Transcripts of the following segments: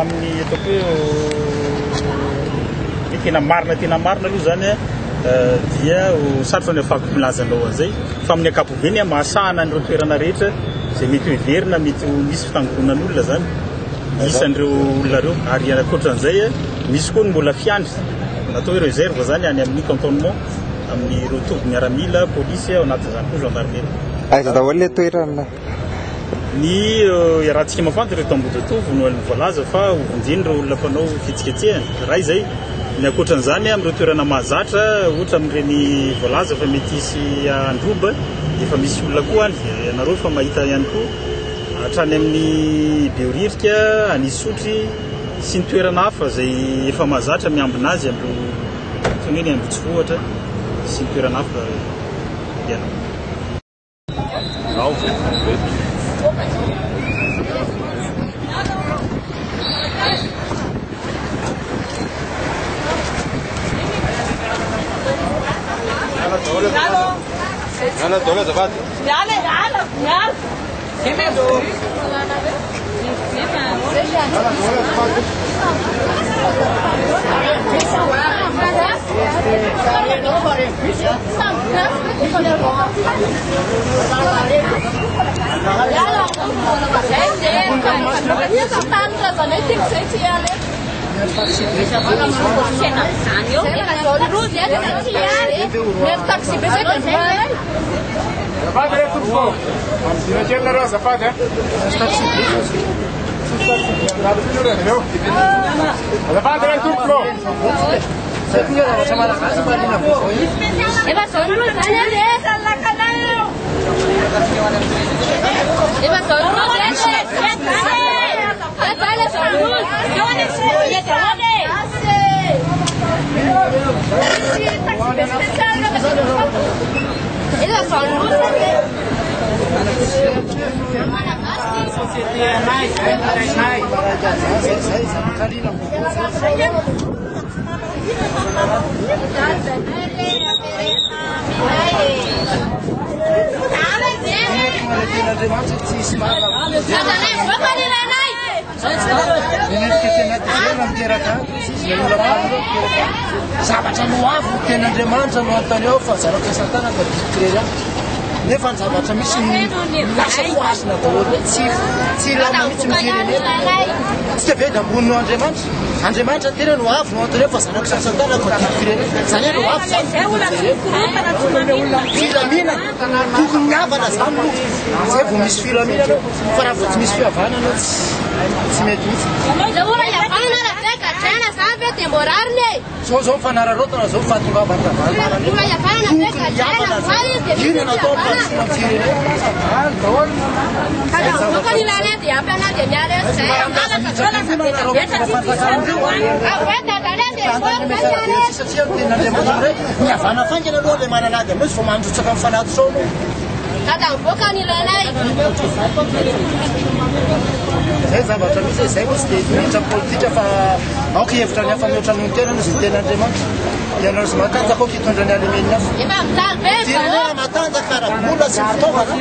amin'ny ataoko hoe tena marina aloha zany dia sarotra ny afaka milaza anao an'izay fa amin'ny ankapobeny mahasahana an'ireo toerana rehetra zay mety heverina mety misy fitangonan'olona zany misy an'ireo olona reo ary ankoatran'izay misy koa ny mbola fiandry natao hoe réserve zany any amin'ny cantonnement amin'ny ireo toby miaramila polisy ao anatin'izany koa gendarmerie aiza daholo le toerana ny rahantsika mafanty ireo tambototovo no voalaza fa ovondiny ireo olona mpanao fetsiketsehana raha izay ny ankoatran'izany amin'ireo toerana mahazatra ohatra amin'ireny voalaza fa mety isy androba efa misy olona koa any ianareo fa mahita ihany koa hatrany amin'ny beoririka anisotry sy ny toerana hafa zay efa mahazatra miambina azy amin'ireo tony ny androtsy vohatra sy ny toerana hafa iana Ana dola zabat. Yale. Kemedo. Zavatra no avo ten'Andriamanitra no ataonao fa zaraka satana ka dikrera nefa ny zavatra misy lasa foasina daholo tsy lama mitsy mifirenena tsy be da ambony no Andriamanitra tena no avo no ataonao fa zaraka satana ka dikrera zany no avo filamina tokony miavana zany no zay vao misy filamina fa raha vao tsy misy fihavanana tsy mety mitsy zao fanararotana zao zavatra misy zay koa tsy dia mihitra politika fa aoka hevitra ny hafa mihoatra ny toerana zay ten'Andriamanitra ianao sy matanjaka aoka hitondra ny alemeny hafa firenena matanjaka ara-bola sy fitaovana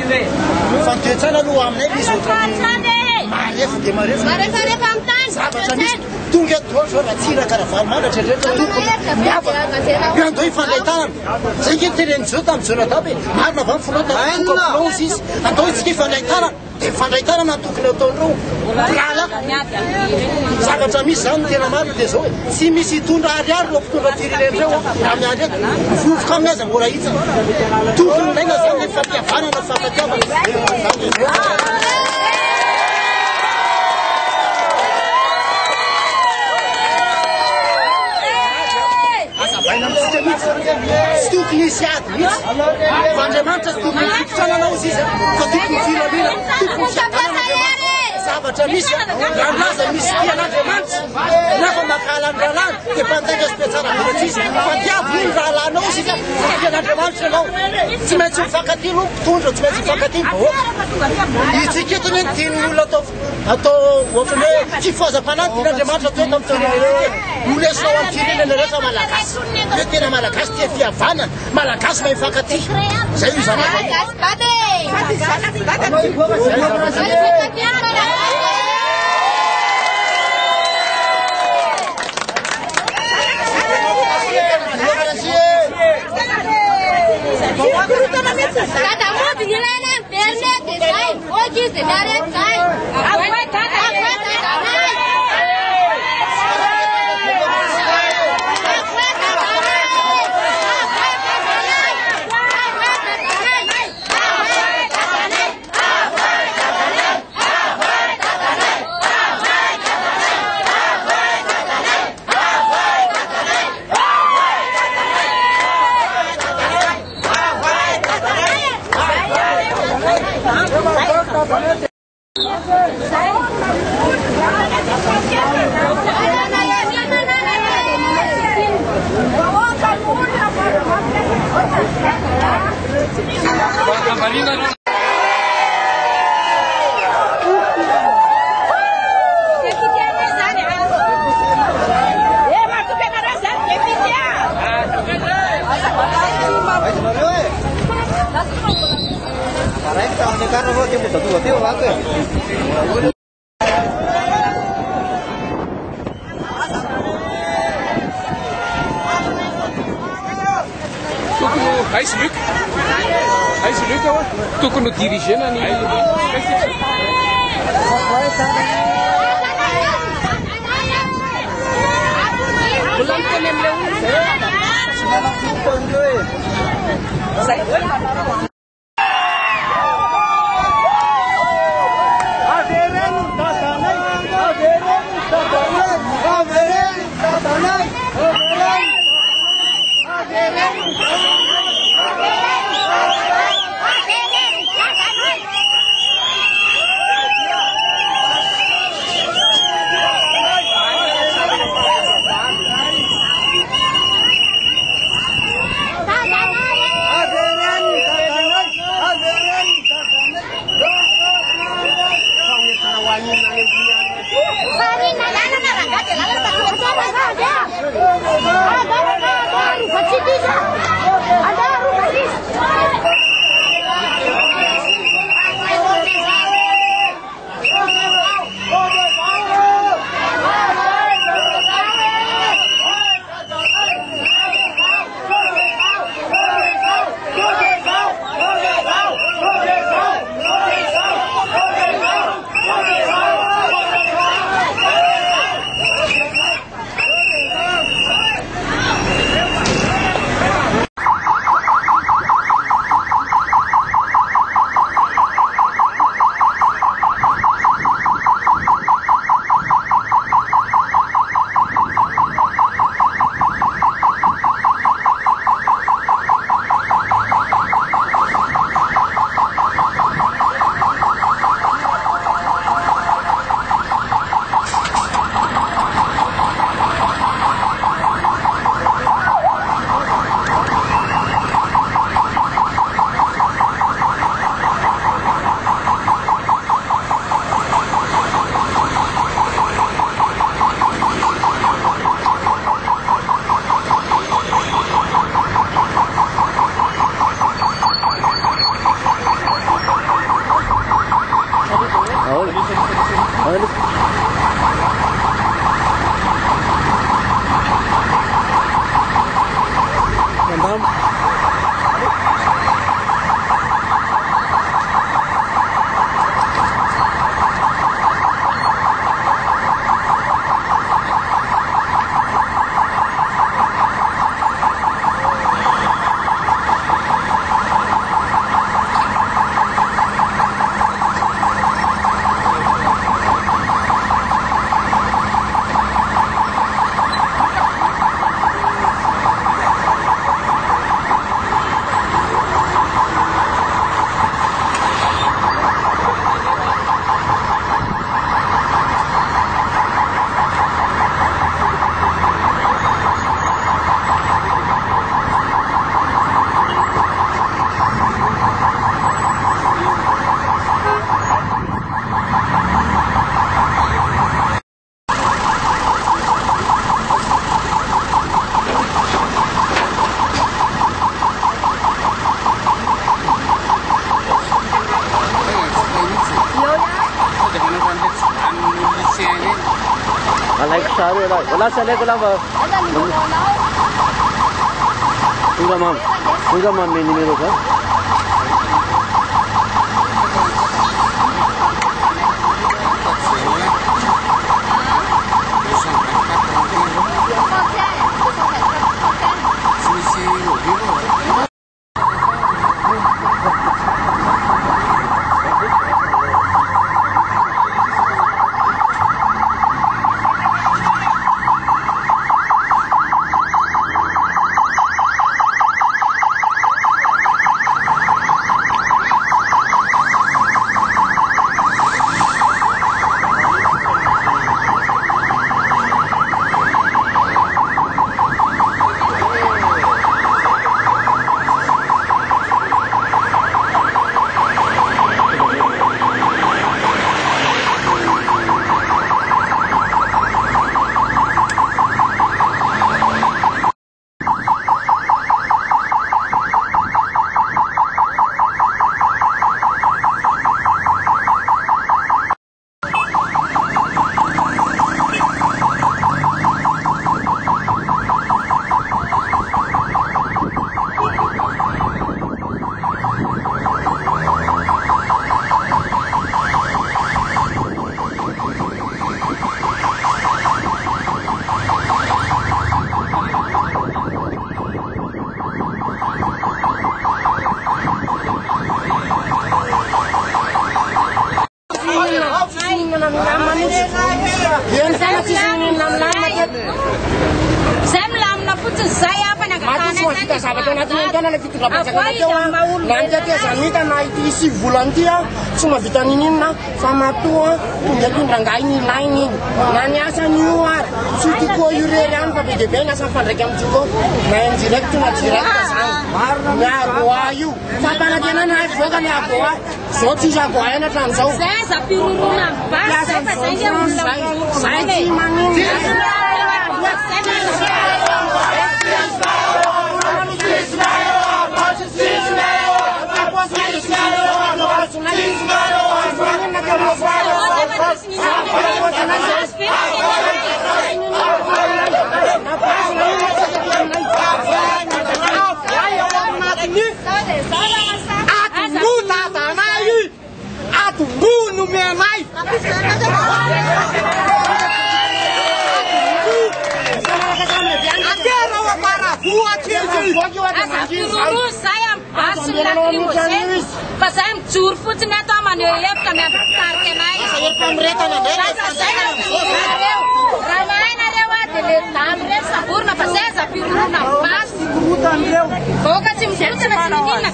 fa ny toetsana aloha aminay misy ohatrany marefa dia marefa zavatra misy tonga eto zao raha tsiraka raha valimandatra rehetra tokony miavaka andao ifandray tanana zay nge teneny zao tamin'ny jonadabe marina va mifolotaaozy izy andao itsika ifandray tanana dia mifandray tanana ny tokony ataon'ireo lala zavatra misy zany tena marina dia zao hoe tsy misy hitondra ariary reo mpitondra firenen'ireo amin'ny andro eto mivovoka amin'ny azy mbola hitsy tokony ilaina zany le fampihavanana fampatiavana tokony isy ady mitsy fa Andriamanitra tsy tokony fitrananao izy izy fa tokony filamina tokony fiatanana zavatra misy rahanlaza misy tian'Andriamanitra nafa makala ny rahalany dia mpantaika sy mpiatsara velatra izy fa diavo iny rahalanao izy izy fa tian'Andriamanitra ianao tsy maintsy mifankatia no mpitondra tsy maintsy mifankatia vahoaka itsika eto ny tian'olona atao ohatrany hoe fifoazam-panahy tian'Andriamanitra toeto amin'ny taonenareo hoe olesinao amin'ny firenena rehetra malagasy hoe tena malagasy tia fihavana malagasy mahay mifankatia zay io zany Hij is leuk hoor. Toen kon het dirigeren niet. Wala sa lego lang ba? Enggak mam, ini ka? kita zavatra anatin'ny tena ilay fitondram-pahatsakana teo a nanty aty zany hita na ity 7 volana ity a tsy mahavita nin'inona fa matoa tonga tondrangay ny ilainy iny na ny asany io ary tsy tiko io rery any fa be dia be ny asa mifandraika amintsika na en direct na direct zany ny AGOA io fa mpanantena na voaka ny AGOA zao tsisy AGOA eny hatramin'izao zay tsy manino Pasal jur fotsiny ato maneho hevitra miampitariky anay. Raha mahainareo a dia le damy reny savorona fa zay aza fironona masy. Vahoaka tsy misorotana tsy mininona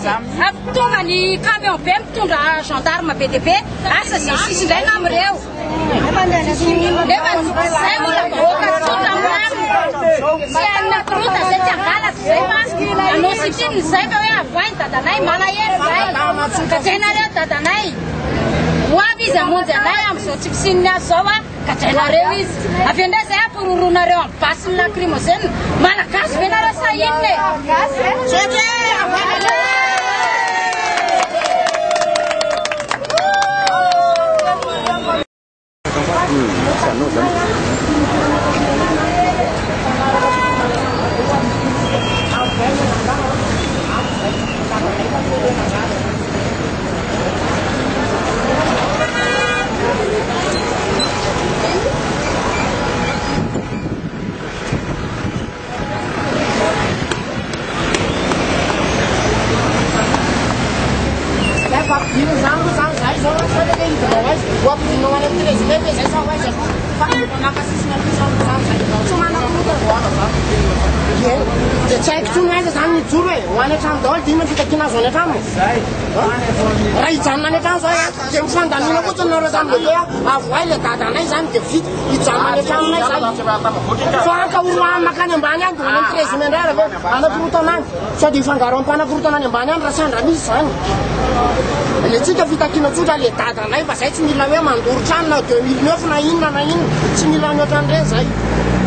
tonga ny camion be mitondra gendarme be dia be asa zay sisindraina amireo. Nefa zay mbola vahoaka tsotra amin'any tsy hanina korota zay tsy hangalatra zay masy anao sitininy zay fa hoe avoainy dadanay manahery zay katrainareo dadanay moavy izy amonjy anay amin'izao tsy fisininy azy zao a katrainareo izy avy indray zay ampiroronareo amin'ny basiny lacrymogène malagasy ve nareo sahininy tsy haiko tsony aiza zany ny joro hoe ho any an-trano daholo dia inona fitakiana azo any an-trano raha hijanona any an-trano zao dia mifandaniana fotsiny nareo zany lehibe avoay le dadanay zany dia vita hijanona any an-tranonay zay fa ankahoro makany ambany any dia any 13 indray raha hoe anakorotana any sao dia ifangaro am-panakorotana any ambany any raha sandra misy zany le tsika fitakiana tsotra le dadanay fa zay tsy mila hoe mandoro trano na 2009 na inona na inona tsy mila ny ohatran'ireny zay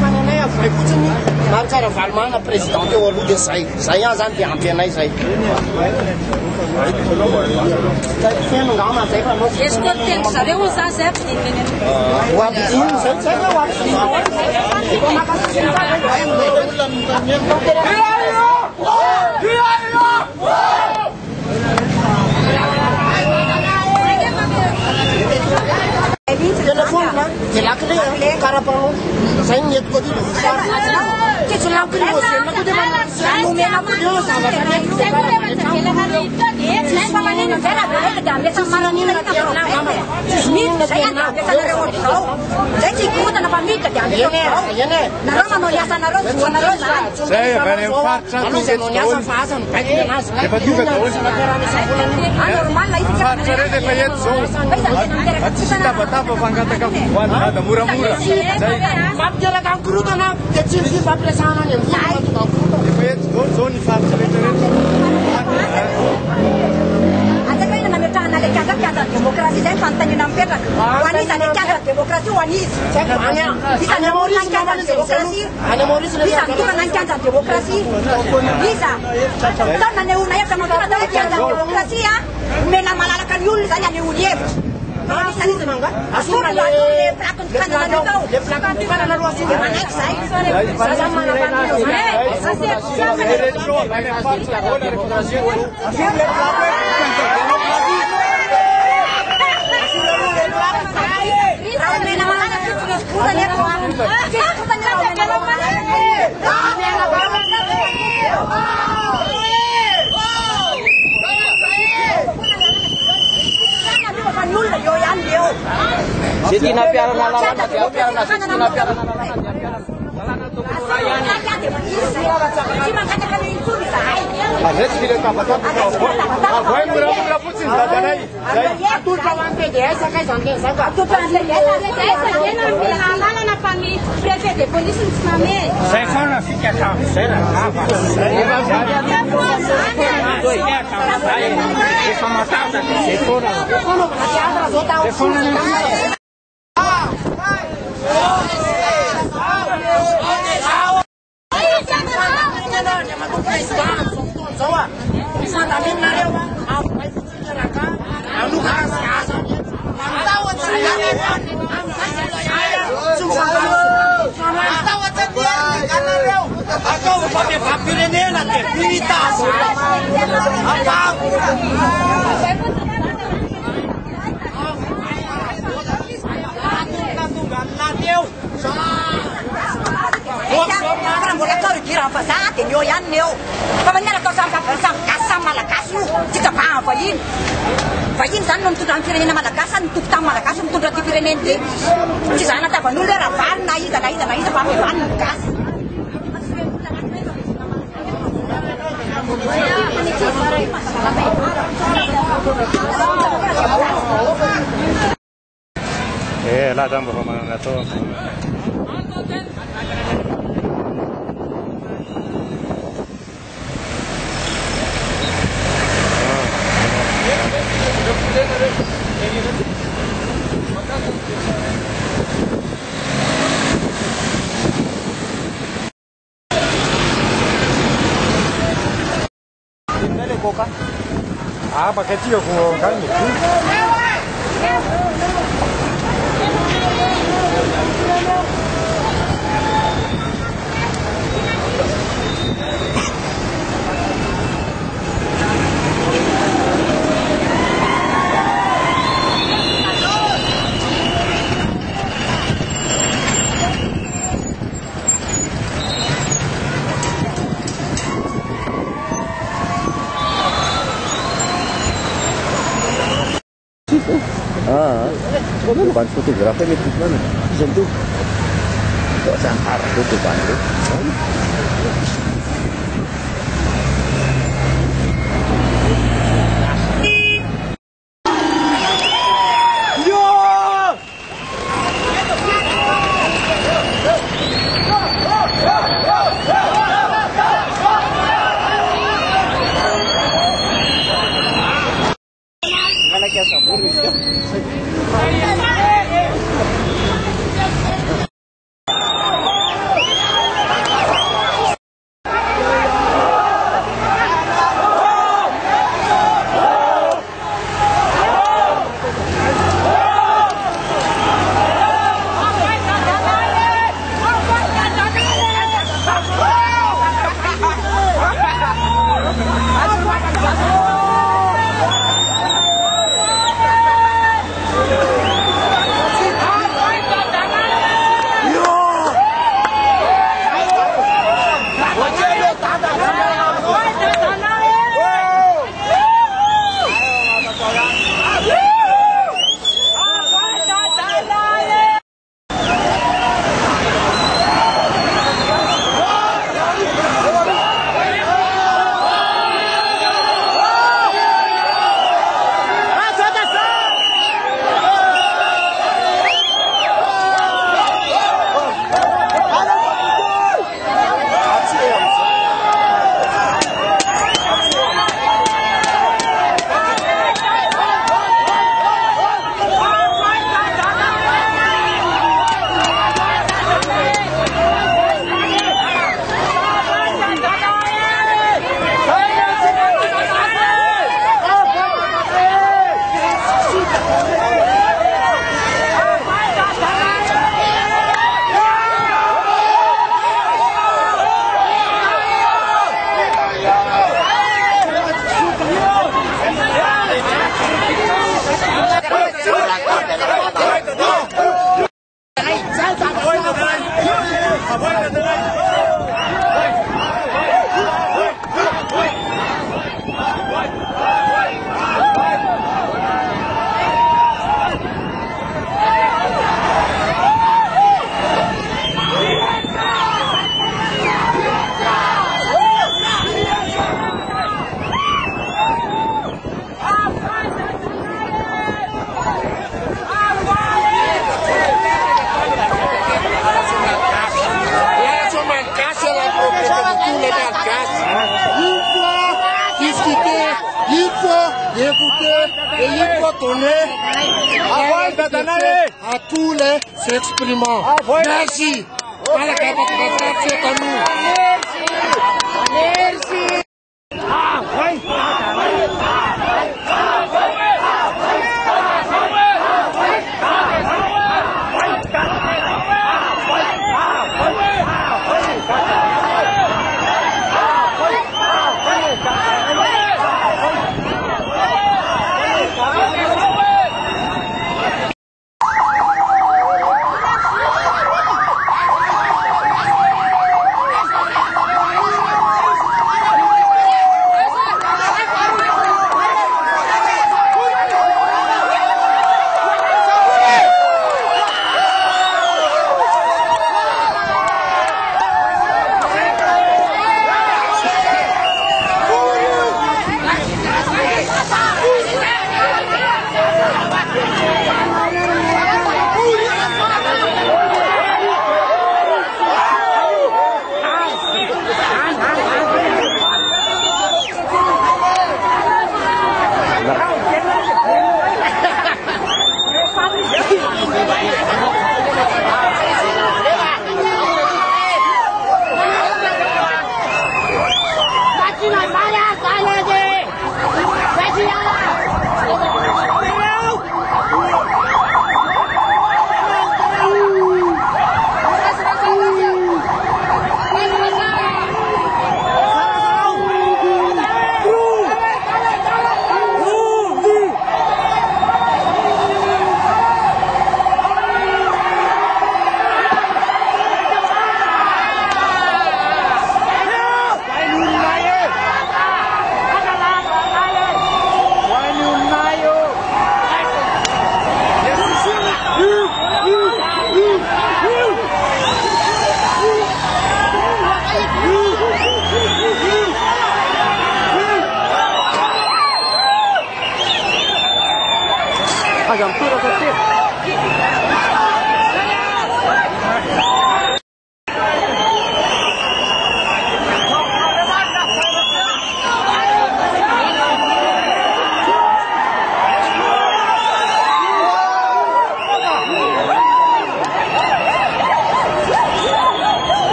fa ny anay avoay fotsiny maro tsara valomana président teo aloha dia zay ihany zany dia ampy anay zay feno ngama zay fa escorteny zareo zany zay ampidininy ho ampidininy zay tsy haiko ho telefona dia la clé carapano zay ny entiko aty ke tsy lacrymogène ko dia nomena ko io zavatra mampiaraka ankorotana dia tsy mifampiresahana any amin'ny nametrahana le kianja kianja demokrasia zay fanontaniana mipetraka ho aniza le kianja demokrasia ho anizy isany amorina ny kianja demokrasia isa mitorana ny kianja demokrasia isa tao nanehoana hevitra matora tao hoe kianja demokrasia omena malalaka ny olona zany anehoany hevitra asora le plaque ny kanana tao le plaque ny kanana aloha asina manaiky zay zaza Already vile capătat voi mura puțin, dar de n-ai. Tu te am pe de să kai zonge să ca. Tu pe de na famille, préfet de police não se nome. Sai fora, fica cá. Sai lá, vai. Isso não tá, sai fora. Fajin zany no mitondra ny firenena malagasy mitoko tamin'ny malagasy mitondra ty fireneny be tsy zany natavan'olo raha vary na iza fa amevany ny gasy lah dan bapak mana tu. Ah, pakai tiga kau kan Kau bukan fotografer itu mana? Sentuh. Kau sangkar itu bantu. et il faut donner à tous les s'exprimant. Merci. Voilà, c'est à nous. Merci.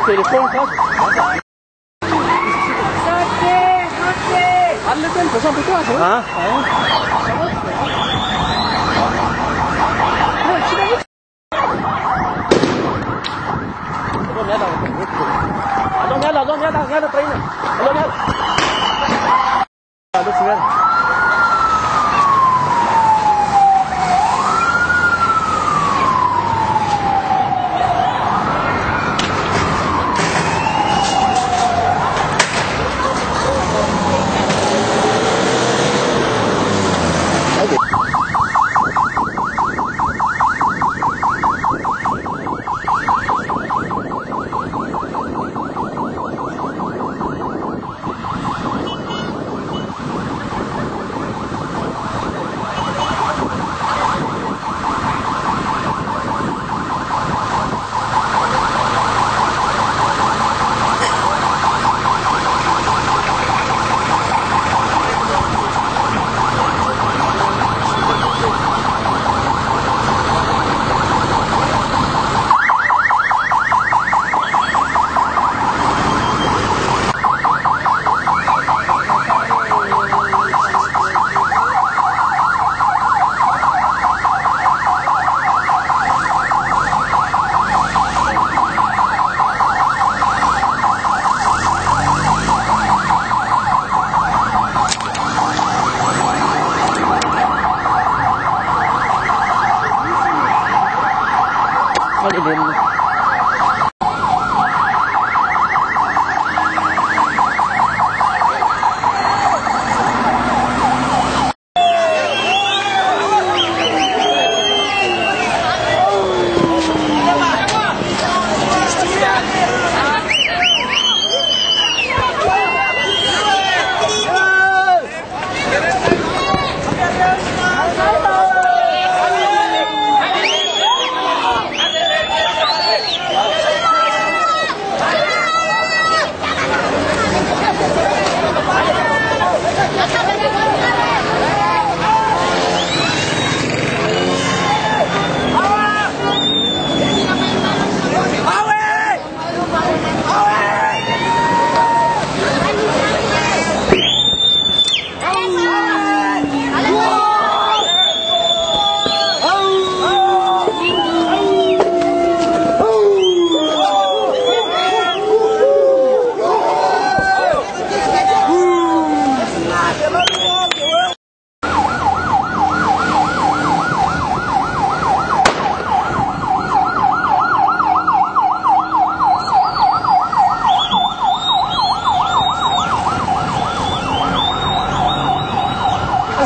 téléphone, quoi. Ah, le tempo, ça peut toi, ça. Ah.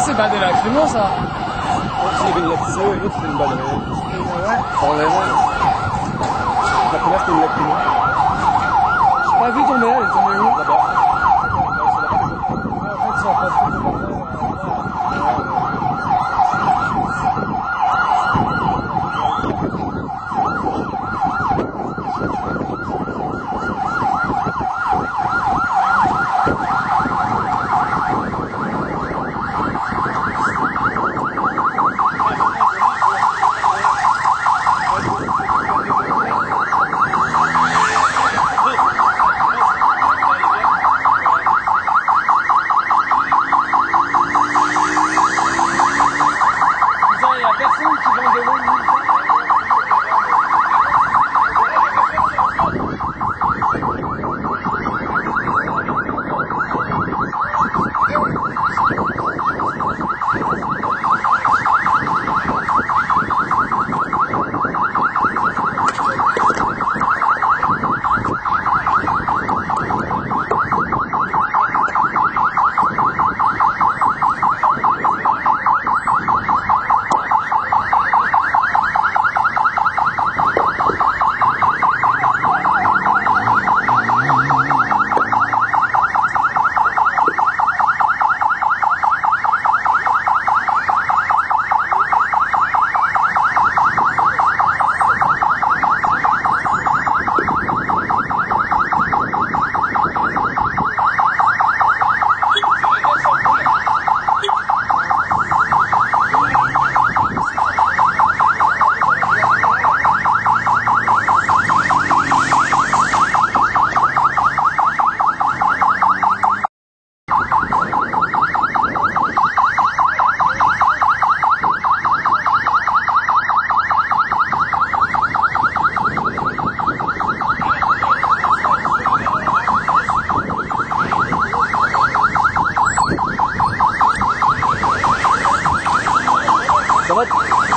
C'est pas des lacrymos, ça. C'est une lacrymo et l'autre c'est une balle réelle. Sans les mains. La première c'est une lacrymo. J'ai pas vu tomber, elle est tombée où? Là-bas. En fait, ça va pas trop. Dapat